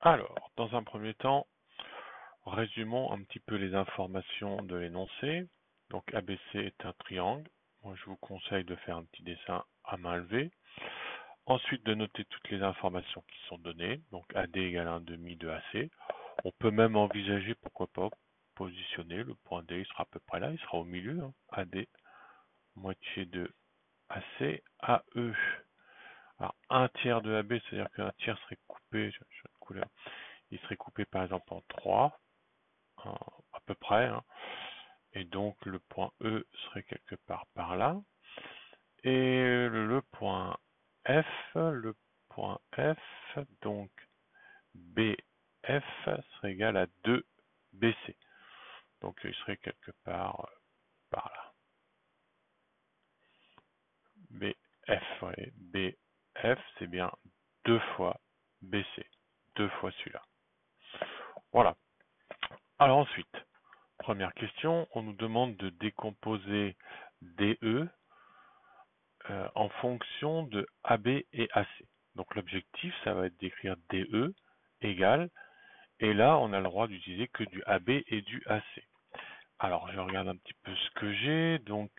Alors, dans un premier temps, résumons un petit peu les informations de l'énoncé. Donc ABC est un triangle. Moi, je vous conseille de faire un petit dessin à main levée. Ensuite, de noter toutes les informations qui sont données. Donc AD égale 1/2 de AC. On peut même envisager, pourquoi pas, positionner le point D. Il sera à peu près là, il sera au milieu. AD, moitié de AC, AE. Alors, 1/3 de AB, c'est-à-dire qu'un tiers serait coupé, je vais une couleur, il serait coupé par exemple en 3, à peu près, hein. Et donc le point E serait quelque part par là. Et le point F, donc BF serait égal à 2BC. Donc il serait quelque part par là. BF, ouais, BF, c'est bien 2 fois BC, 2 fois celui-là. Voilà. Alors ensuite, première question, on nous demande de décomposer DE en fonction de AB et AC. Donc l'objectif, ça va être d'écrire DE égale, et là, on a le droit d'utiliser que du AB et du AC. Alors, je regarde un petit peu ce que j'ai. Donc,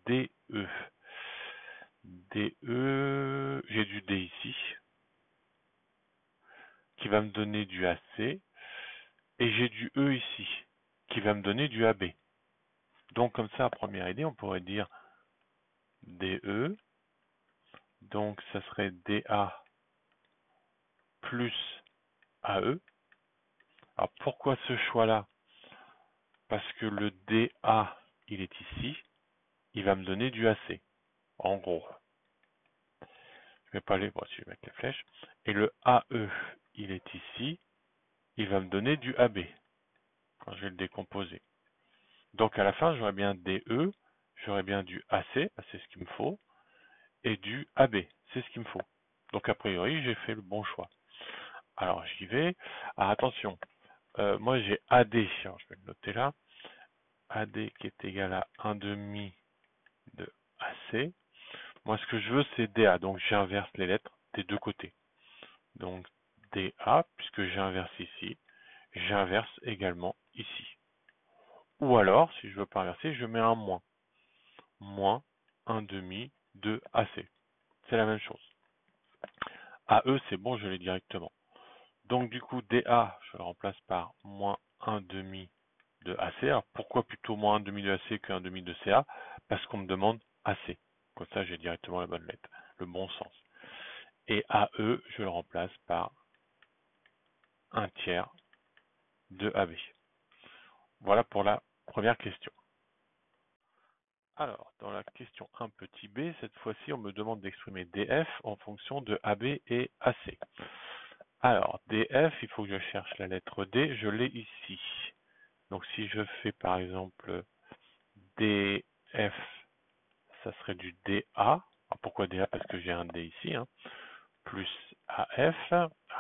DE. DE, j'ai du D ici, qui va me donner du AC, et j'ai du E ici, qui va me donner du AB. Donc, comme ça, à première idée, on pourrait dire DE, donc ça serait DA plus AE. Alors, pourquoi ce choix-là? Parce que le DA, il est ici, il va me donner du AC, en gros. Je vais pas aller, bon, je vais mettre les flèches. Et le AE, il est ici, il va me donner du AB, quand je vais le décomposer. Donc à la fin, j'aurai bien DE, j'aurai bien du AC, c'est ce qu'il me faut, et du AB, c'est ce qu'il me faut. Donc a priori, j'ai fait le bon choix. Alors j'y vais. Alors attention, moi j'ai AD, alors je vais le noter là, AD qui est égal à 1/2 de AC. Moi ce que je veux c'est DA, donc j'inverse les lettres des deux côtés. Donc DA, puisque j'inverse ici, j'inverse également ici. Ou alors, si je veux pas inverser, je mets un moins. Moins 1/2 de AC. C'est la même chose. AE, c'est bon, je l'ai directement. Donc du coup, DA, je le remplace par moins 1/2 de AC. Alors pourquoi plutôt moins 1/2 de AC que 1/2 de CA? Parce qu'on me demande AC. Comme ça, j'ai directement la bonne lettre, le bon sens. Et AE, je le remplace par 1/3 de AB. Voilà pour la première question. Alors, dans la question 1 petit b, cette fois-ci, on me demande d'exprimer DF en fonction de AB et AC. Alors, DF, il faut que je cherche la lettre D, je l'ai ici. Donc, si je fais par exemple DF, ça serait du DA. Alors, pourquoi DA? Parce que j'ai un D ici, hein, plus AF.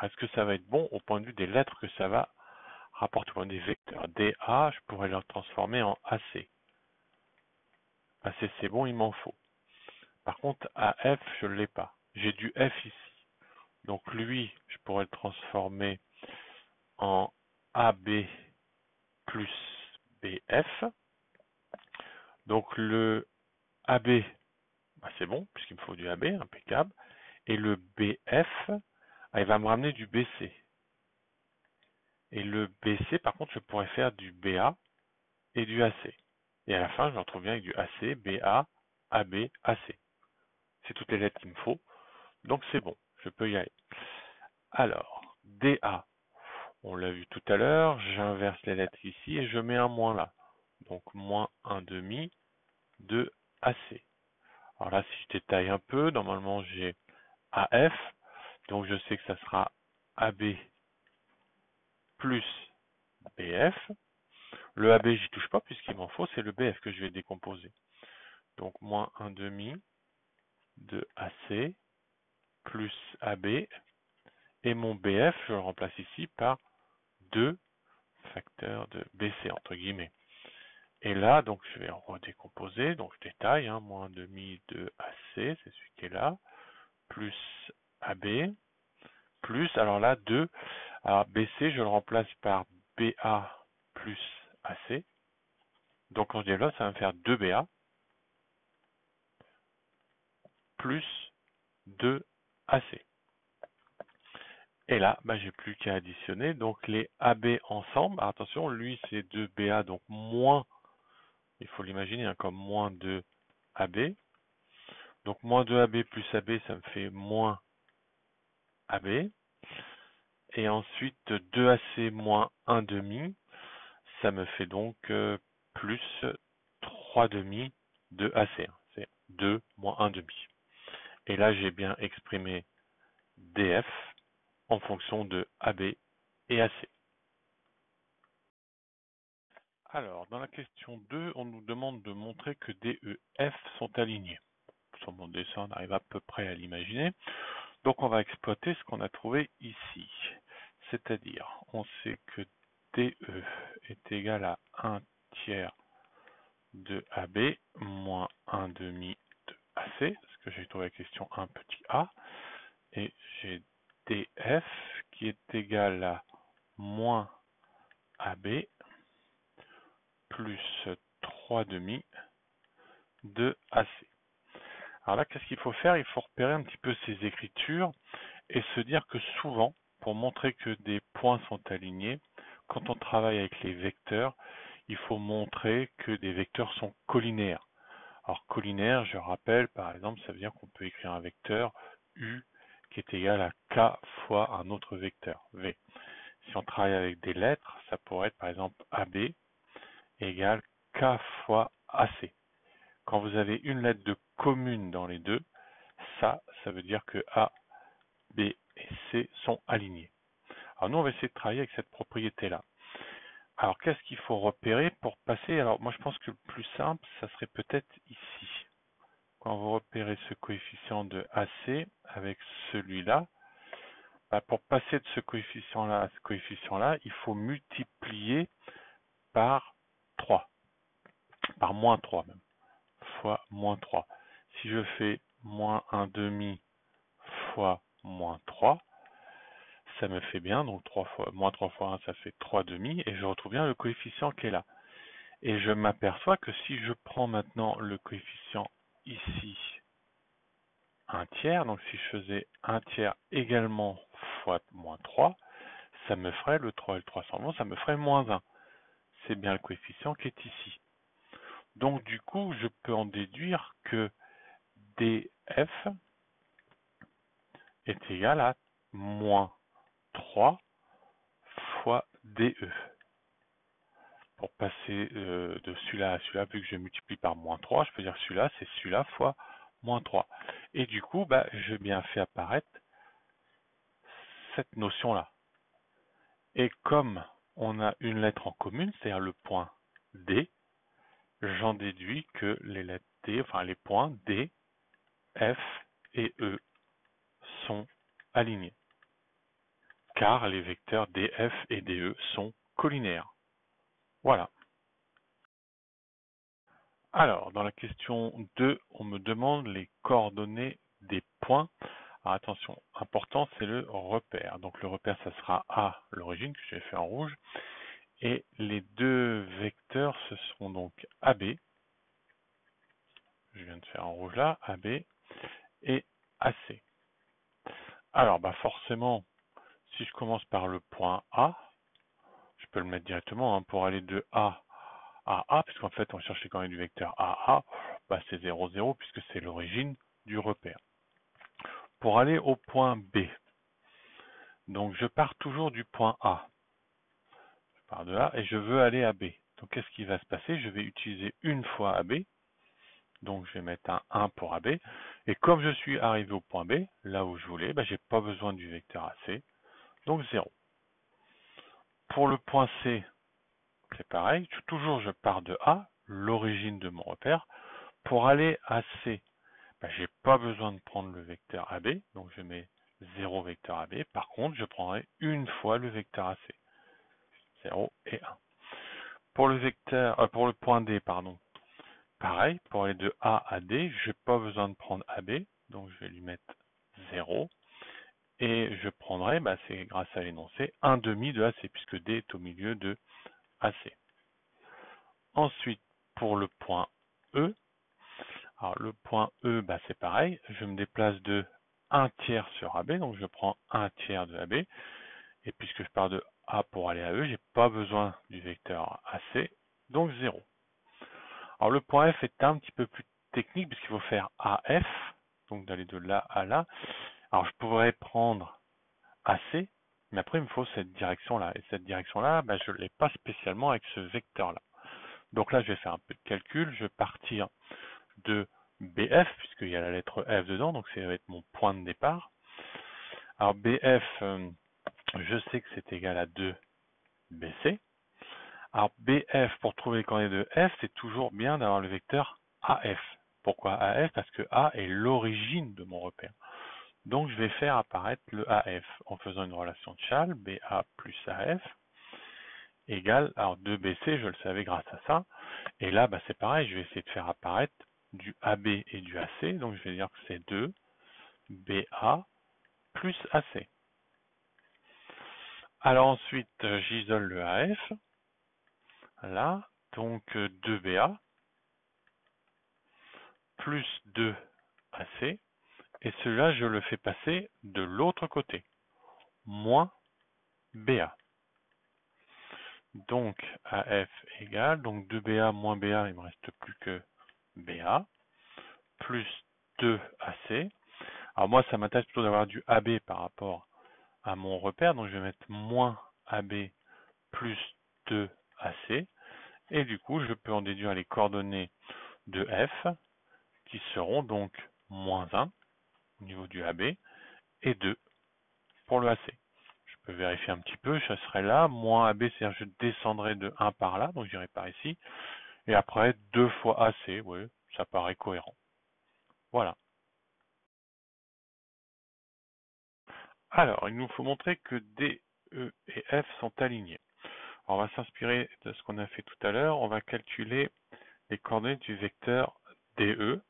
Est-ce que ça va être bon au point de vue des lettres que ça va rapporter au point de vue des vecteurs? DA, je pourrais le transformer en AC. AC, c'est bon, il m'en faut. Par contre, AF, je ne l'ai pas. J'ai du F ici. Donc lui, je pourrais le transformer en AB plus BF. Donc le AB, bah c'est bon, puisqu'il me faut du AB, impeccable. Et le BF, il va me ramener du BC. Et le BC, par contre, je pourrais faire du BA et du AC. Et à la fin, je me retrouve bien avec du AC, BA, AB, AC. C'est toutes les lettres qu'il me faut. Donc c'est bon, je peux y aller. Alors, DA, on l'a vu tout à l'heure, j'inverse les lettres ici et je mets un moins là. Donc moins 1/2 de AC. Alors là, si je détaille un peu, normalement j'ai AF, donc je sais que ça sera AB plus BF. Le AB, j'y touche pas puisqu'il m'en faut, c'est le BF que je vais décomposer. Donc moins 1/2 de AC plus AB. Et mon BF, je le remplace ici par 2 facteurs de BC, entre guillemets. Et là, donc je vais redécomposer, donc je détaille, hein, moins 1/2 de AC, c'est celui qui est là, plus AB, plus, alors là, 2. Alors BC, je le remplace par BA plus AC. Donc quand je développe, ça va me faire 2BA plus 2AC. Et là, bah, j'ai plus qu'à additionner. Donc les AB ensemble, alors, attention, lui c'est 2BA, donc moins, il faut l'imaginer hein, comme moins 2AB. Donc moins 2AB plus AB, ça me fait moins AB. Et ensuite 2AC moins 1 demi, ça me fait donc plus 3 demi de AC. C'est 2 moins 1 demi. Et là, j'ai bien exprimé DF en fonction de AB et AC. Alors, dans la question 2, on nous demande de montrer que D, E, F sont alignés. Sur mon dessin, on arrive à peu près à l'imaginer. Donc, on va exploiter ce qu'on a trouvé ici. C'est-à-dire, on sait que DE est égal à 1 tiers de AB moins 1 demi de AC, parce que j'ai trouvé la question 1 petit a. Et j'ai DF qui est égal à moins AB plus 3 demi de AC. Alors là, qu'est-ce qu'il faut faire? Il faut repérer un petit peu ces écritures et se dire que souvent, pour montrer que des points sont alignés, quand on travaille avec les vecteurs, il faut montrer que des vecteurs sont collinaires. Alors collinaire, je rappelle, par exemple, ça veut dire qu'on peut écrire un vecteur U qui est égal à K fois un autre vecteur, V. Si on travaille avec des lettres, ça pourrait être par exemple AB égale K fois AC. Quand vous avez une lettre de commune dans les deux, ça veut dire que A, B et C sont alignés. Alors nous, on va essayer de travailler avec cette propriété-là. Alors qu'est-ce qu'il faut repérer pour passer? Alors moi, je pense que le plus simple, ça serait peut-être ici. Quand vous repérez ce coefficient de AC avec celui-là, bah pour passer de ce coefficient-là à ce coefficient-là, il faut multiplier par 3, par moins 3 même, fois moins 3. Si je fais moins 1 demi fois moins 3, ça me fait bien, donc 3 fois, moins 3 fois 1, ça fait 3 demi, et je retrouve bien le coefficient qui est là. Et je m'aperçois que si je prends maintenant le coefficient ici, 1 tiers, donc si je faisais 1 tiers également fois moins 3, ça me ferait, le 3 et le 3 s'en vont, ça me ferait moins 1. C'est bien le coefficient qui est ici. Donc du coup, je peux en déduire que DF est égal à moins 3 fois DE. Pour passer de celui-là à celui-là, vu que je multiplie par moins 3, je peux dire celui-là, c'est celui-là fois moins 3. Et du coup, bah, j'ai bien fait apparaître cette notion-là. Et comme on a une lettre en commune, c'est-à-dire le point D, j'en déduis que les lettres D, enfin les points D, F et E sont alignés, car les vecteurs DF et DE sont collinaires. Voilà. Alors, dans la question 2, on me demande les coordonnées des points. Alors attention, important, c'est le repère. Donc le repère, ça sera A, l'origine, que j'ai fait en rouge. Et les deux vecteurs, ce seront donc AB, je viens de faire en rouge là, AB, et AC. Alors, bah forcément, si je commence par le point A, je peux le mettre directement hein, pour aller de A à A, puisqu'en fait, on cherchait quand même du vecteur AA, bah c'est 0, 0, puisque c'est l'origine du repère. Pour aller au point B, donc je pars toujours du point A. Je pars de A et je veux aller à B. Donc qu'est-ce qui va se passer? Je vais utiliser une fois AB. Donc je vais mettre un 1 pour AB. Et comme je suis arrivé au point B, là où je voulais, bah, je n'ai pas besoin du vecteur AC. Donc 0. Pour le point C, c'est pareil. Toujours je pars de A, l'origine de mon repère. Pour aller à C, bah, je n'ai pas besoin de prendre le vecteur AB. Donc je mets 0 vecteur AB. Par contre, je prendrai une fois le vecteur AC. 0 et 1. Pour le point D, pardon, pareil, pour aller de A à D, je n'ai pas besoin de prendre AB, donc je vais lui mettre 0. Et je prendrai, c'est grâce à l'énoncé, 1/2 de AC, puisque D est au milieu de AC. Ensuite, pour le point E, alors le point E, c'est pareil, je me déplace de 1/3 sur AB, donc je prends 1/3 de AB, et puisque je pars de A pour aller à E, j'ai pas besoin du vecteur AC, donc 0. Alors le point F est un petit peu plus technique, puisqu'il faut faire AF, donc d'aller de là à là. Alors je pourrais prendre AC, mais après il me faut cette direction-là, et cette direction-là, je ne l'ai pas spécialement avec ce vecteur-là. Donc là, je vais faire un peu de calcul, je vais partir de BF, puisqu'il y a la lettre F dedans, donc ça va être mon point de départ. Alors BF, je sais que c'est égal à 2BC. Alors BF, pour trouver les coordonnées de F, c'est toujours bien d'avoir le vecteur AF. Pourquoi AF? Parce que A est l'origine de mon repère. Donc je vais faire apparaître le AF en faisant une relation de Chasles, BA plus AF, égale, alors 2BC, je le savais grâce à ça. Et là, c'est pareil, je vais essayer de faire apparaître du AB et du AC. Donc, je vais dire que c'est 2BA plus AC. Alors ensuite, j'isole le AF. Là, donc 2BA plus 2AC. Et celui-là, je le fais passer de l'autre côté. Moins BA. Donc, AF égale, donc 2BA moins BA, il ne me reste plus que BA, plus 2AC. Alors moi, ça m'intéresse plutôt d'avoir du AB par rapport à mon repère, donc je vais mettre moins AB plus 2AC, et du coup, je peux en déduire les coordonnées de F, qui seront donc moins 1 au niveau du AB, et 2 pour le AC. Je peux vérifier un petit peu, je serai là, moins AB, c'est-à-dire je descendrai de 1 par là, donc j'irai par ici, et après 2 fois AC, oui, ça paraît cohérent. Voilà. Alors, il nous faut montrer que D, E et F sont alignés. Alors, on va s'inspirer de ce qu'on a fait tout à l'heure. On va calculer les coordonnées du vecteur DE.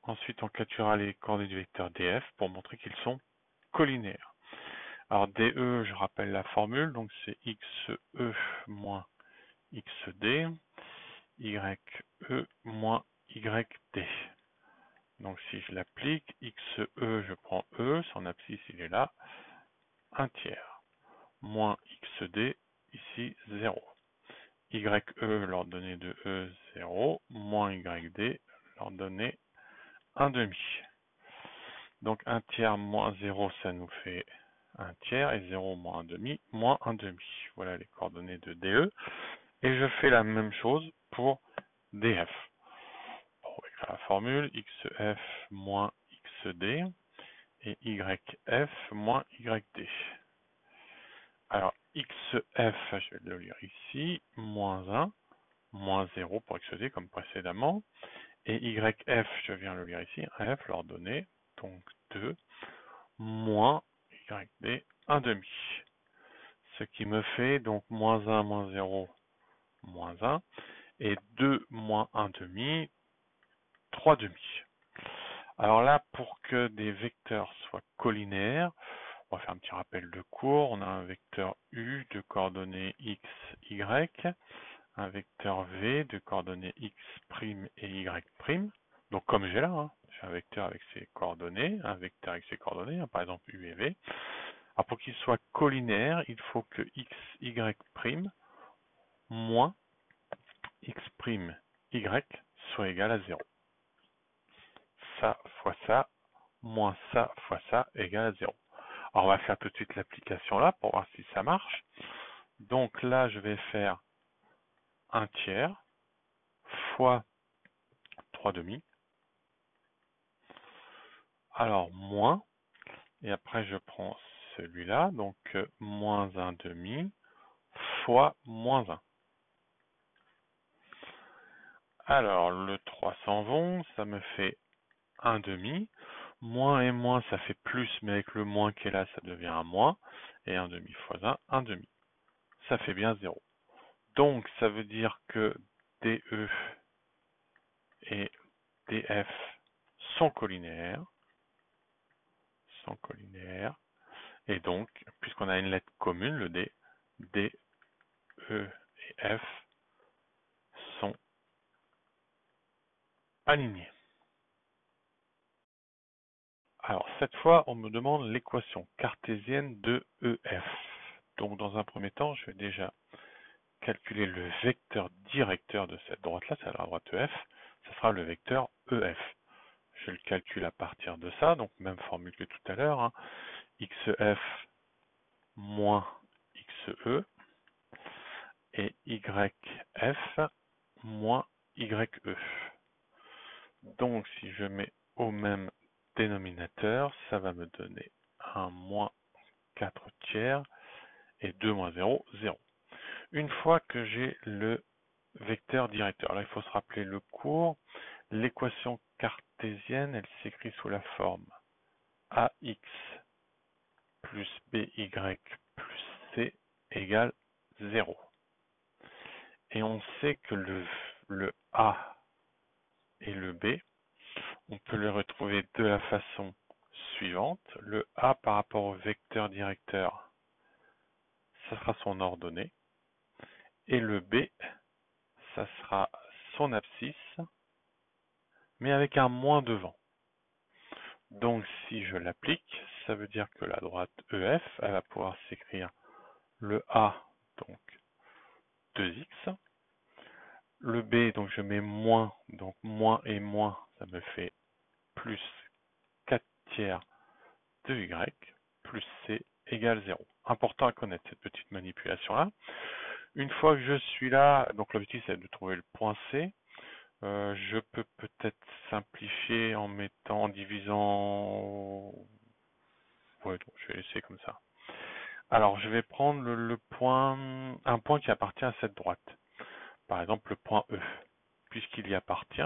Ensuite, on calculera les coordonnées du vecteur DF pour montrer qu'ils sont collinaires. Alors, DE, je rappelle la formule, donc c'est XE moins XD, YE moins YD. Donc, si je l'applique, XE, je prends E, son abscisse, il est là, 1/3, moins XD, ici 0. YE, l'ordonnée de E, 0, moins YD, l'ordonnée 1/2. Donc 1/3 moins 0, ça nous fait 1/3, et 0 moins 1/2, moins 1/2. Voilà les coordonnées de DE. Et je fais la même chose pour DF. On va écrire la formule, XF moins XD, et YF moins YD. Alors, XF, je vais le lire ici, moins 1, moins 0 pour XD comme précédemment. Et YF, je viens le lire ici, F, l'ordonnée, donc 2, moins YD, 1/2. Ce qui me fait donc moins 1, moins 0, moins 1. Et 2 moins 1/2, 3/2. Alors là, pour que des vecteurs soient collinaires, on va faire un petit rappel de cours. On a un vecteur U de coordonnées x, y, un vecteur V de coordonnées x' et y'. Donc comme j'ai là, j'ai un vecteur avec ses coordonnées, un vecteur avec ses coordonnées, par exemple U et V. Alors pour qu'il soit collinaire, il faut que x, y' moins x', y soit égal à 0. Ça fois ça, moins ça fois ça égale à 0. Alors on va faire tout de suite l'application là pour voir si ça marche. Donc là, je vais faire 1/3 fois 3/2. Alors moins, et après je prends celui-là, donc moins 1/2 fois moins 1. Alors le 3 s'en vont, ça me fait 1/2. Moins et moins, ça fait plus, mais avec le moins qui est là, ça devient un moins. Et 1/2 fois 1, 1/2. Ça fait bien 0. Donc ça veut dire que DE et DF sont collinaires. Et donc, puisqu'on a une lettre commune, le D, D, E et F sont alignés. Alors, cette fois, on me demande l'équation cartésienne de EF. Donc, dans un premier temps, je vais déjà calculer le vecteur directeur de cette droite-là, c'est la droite EF, ça sera le vecteur EF. Je le calcule à partir de ça, donc même formule que tout à l'heure, hein. XF moins XE et YF moins YE. Donc, si je mets au même dénominateur, ça va me donner un moins 4 tiers et 2 moins 0, 0. Une fois que j'ai le vecteur directeur, là il faut se rappeler le cours, l'équation cartésienne, elle s'écrit sous la forme AX plus BY plus C égale 0. Et on sait que le A et le B, on peut les retrouver de la façon suivante. Le A par rapport au vecteur directeur, ça sera son ordonnée. Et le B, ça sera son abscisse, mais avec un moins devant. Donc si je l'applique, ça veut dire que la droite EF, elle va pouvoir s'écrire le A, donc 2x. Le B, donc je mets moins, donc moins et moins, ça me fait plus 4 tiers de Y, plus C égale 0. Important à connaître cette petite manipulation-là. Une fois que je suis là, donc l'objectif c'est de trouver le point C. Je peux peut-être simplifier en divisant. Ouais, donc je vais laisser comme ça. Alors, je vais prendre un point qui appartient à cette droite. Par exemple, le point E, puisqu'il y appartient.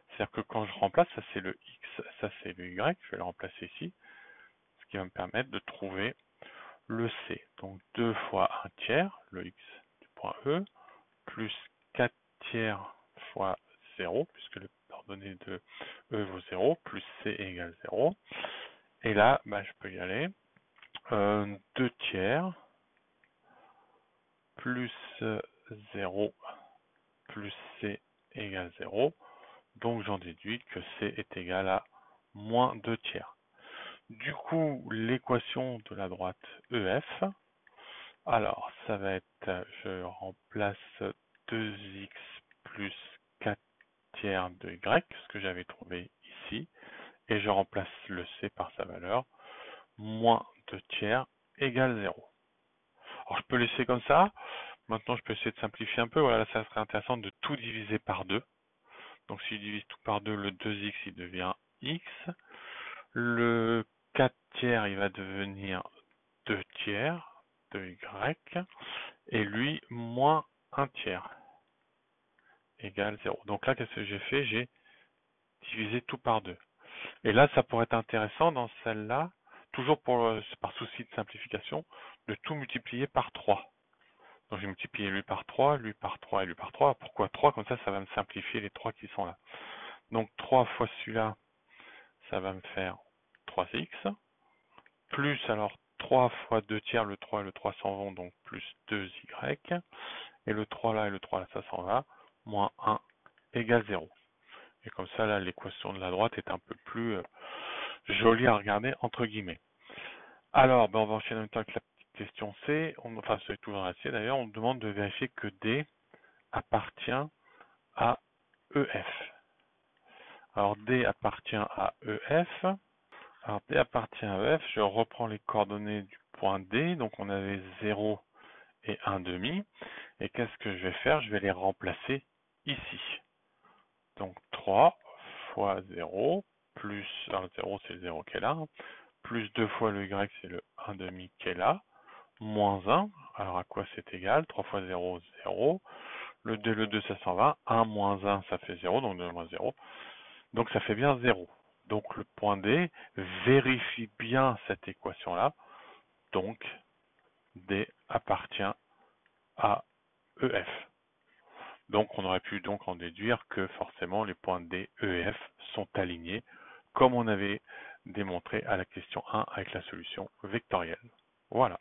C'est-à-dire que quand je remplace, ça c'est le X, ça c'est le Y, je vais le remplacer ici, ce qui va me permettre de trouver le C. Donc 2 fois 1 tiers, le X du point E, plus 4 tiers fois 0, puisque le coordonnée de E vaut 0, plus C égale 0. Et là, je peux y aller. 2 tiers plus 0 plus C égale 0. Donc j'en déduis que C est égal à moins 2 tiers. Du coup, l'équation de la droite EF, alors ça va être, je remplace 2x plus 4 tiers de Y, ce que j'avais trouvé ici, et je remplace le C par sa valeur, moins 2 tiers égale 0. Alors je peux laisser comme ça. Maintenant je peux essayer de simplifier un peu. Voilà, ça serait intéressant de tout diviser par 2. Donc si je divise tout par 2, le 2x il devient x. Le 4 tiers il va devenir 2 tiers de y. Et lui moins 1 tiers égale 0. Donc là qu'est-ce que j'ai fait? J'ai divisé tout par 2. Et là ça pourrait être intéressant dans celle-là, toujours par souci de simplification, de tout multiplier par 3. Donc j'ai multiplié lui par 3, lui par 3 et lui par 3. Pourquoi 3? Comme ça va me simplifier les 3 qui sont là. Donc 3 fois celui-là, ça va me faire 3x. Plus alors 3 fois 2 tiers, le 3 et le 3 s'en vont, donc plus 2y. Et le 3 là et le 3 là, ça s'en va. Moins 1 égale 0. Et comme ça, là, l'équation de la droite est un peu plus jolie à regarder, entre guillemets. Alors, on va enchaîner en même temps avec la petite question C. Enfin, c'est toujours la C d'ailleurs. On demande de vérifier que D appartient à EF. Alors D appartient à EF. Alors D appartient à EF. Je reprends les coordonnées du point D. Donc on avait 0 et 1 demi. Et qu'est-ce que je vais faire? Je vais les remplacer ici. Donc 3 fois 0 plus, alors 0 c'est le 0 qui est là, plus 2 fois le Y c'est le 1 demi qui est là, moins 1, alors à quoi c'est égal? 3 fois 0, 0. Le 2 ça s'en va. 1 moins 1, ça fait 0, donc 2 moins 0. Donc ça fait bien 0. Donc le point D vérifie bien cette équation-là. Donc D appartient à EF. Donc on aurait pu donc en déduire que forcément les points D, E et F sont alignés, comme on avait démontrer à la question 1 avec la solution vectorielle. Voilà.